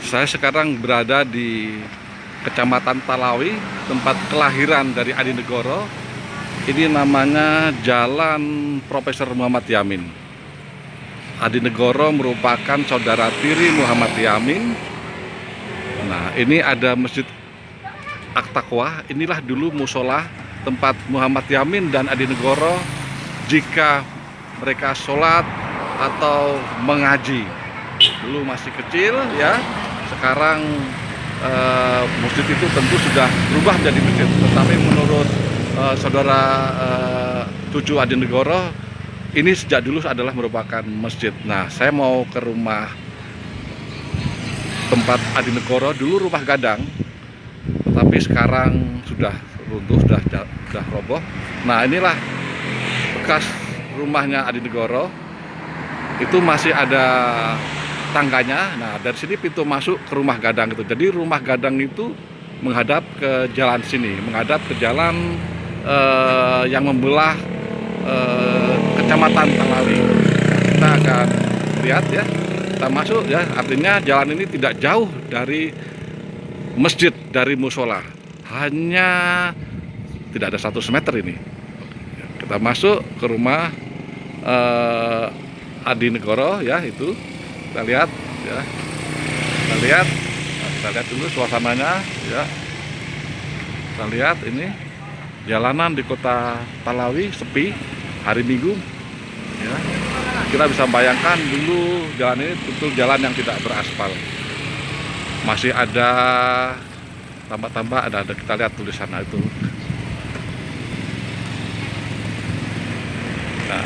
Saya sekarang berada di Kecamatan Talawi, tempat kelahiran dari Adi Negoro. Ini namanya Jalan Profesor Muhammad Yamin. Adi Negoro merupakan saudara tiri Muhammad Yamin. Nah, ini ada Masjid At-Taqwa. Inilah dulu musola tempat Muhammad Yamin dan Adi Negoro jika mereka sholat atau mengaji. Dulu masih kecil ya. Sekarang masjid itu tentu sudah berubah menjadi masjid. Tetapi menurut saudara cucu Adi Negoro, ini sejak dulu adalah merupakan masjid. Nah, saya mau ke rumah tempat Adi Negoro, dulu rumah gadang, tetapi sekarang sudah runtuh, sudah roboh. Nah, inilah bekas rumahnya Adi Negoro. Itu masih ada tangganya. Nah, dari sini pintu masuk ke rumah gadang itu. Jadi rumah gadang itu menghadap ke jalan sini, menghadap ke jalan yang membelah Kecamatan Talawi. Kita akan lihat ya. Kita masuk ya. Artinya jalan ini tidak jauh dari masjid, dari musola. Hanya tidak ada 100 meter ini. Kita masuk ke rumah Adi Negoro ya, itu kita lihat ya, kita lihat dulu suasananya ya. Kita lihat ini jalanan di kota Talawi sepi hari Minggu ya. Kita bisa bayangkan dulu jalan ini betul jalan yang tidak beraspal, masih ada tambak-tambak, ada kita lihat tulisan itu. Nah,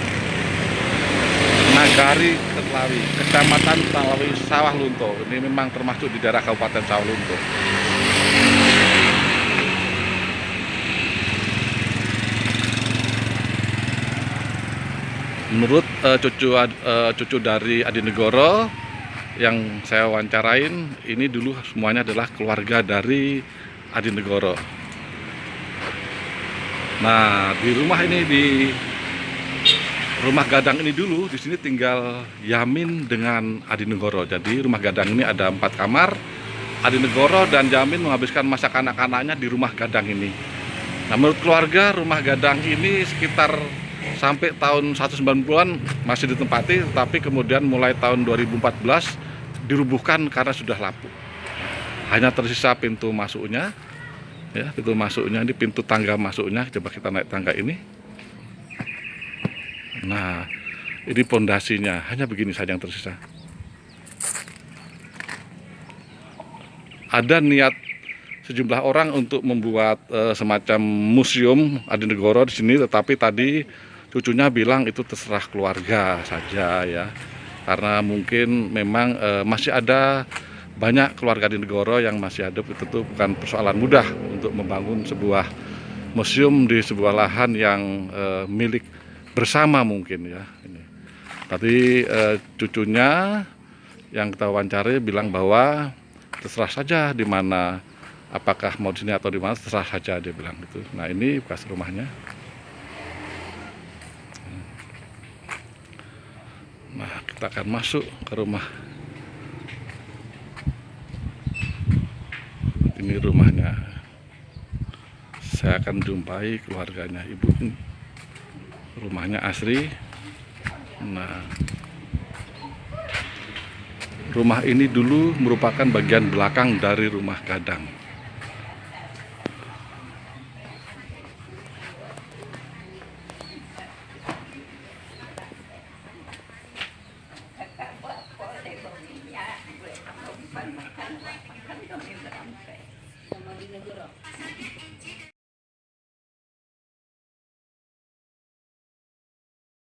Nagari Talawi, Kecamatan Talawi Sawah Lunto. Ini memang termasuk di daerah Kabupaten Sawah Lunto. Menurut cucu dari Adi Negoro yang saya wawancarain, ini dulu semuanya adalah keluarga dari Adi Negoro. Nah, di rumah ini, di rumah gadang ini dulu, di sini tinggal Yamin dengan Adi Negoro. Jadi rumah gadang ini ada 4 kamar. Adi Negoro dan Yamin menghabiskan masa kanak-kanaknya di rumah gadang ini. Nah, menurut keluarga, rumah gadang ini sekitar sampai tahun 190-an masih ditempati, tapi kemudian mulai tahun 2014 dirubuhkan karena sudah lapuk. Hanya tersisa pintu masuknya, ya, pintu masuknya ini, pintu tangga masuknya. Coba kita naik tangga ini. Nah, ini pondasinya, hanya begini saja yang tersisa. Ada niat sejumlah orang untuk membuat semacam museum Adi Negoro di sini, tetapi tadi cucunya bilang itu terserah keluarga saja ya. Karena mungkin memang masih ada banyak keluarga Adi Negoro yang masih hidup. Itu tuh bukan persoalan mudah untuk membangun sebuah museum di sebuah lahan yang milik bersama mungkin ya. Ini tadi cucunya yang kita wawancari bilang bahwa terserah saja di mana, apakah mau di sini atau di mana, terserah saja, dia bilang gitu. Nah, ini bekas rumahnya. Nah, kita akan masuk ke rumah. Ini rumahnya. Saya akan jumpai keluarganya, ibu ini. Rumahnya asri. Nah, rumah ini dulu merupakan bagian belakang dari rumah gadang.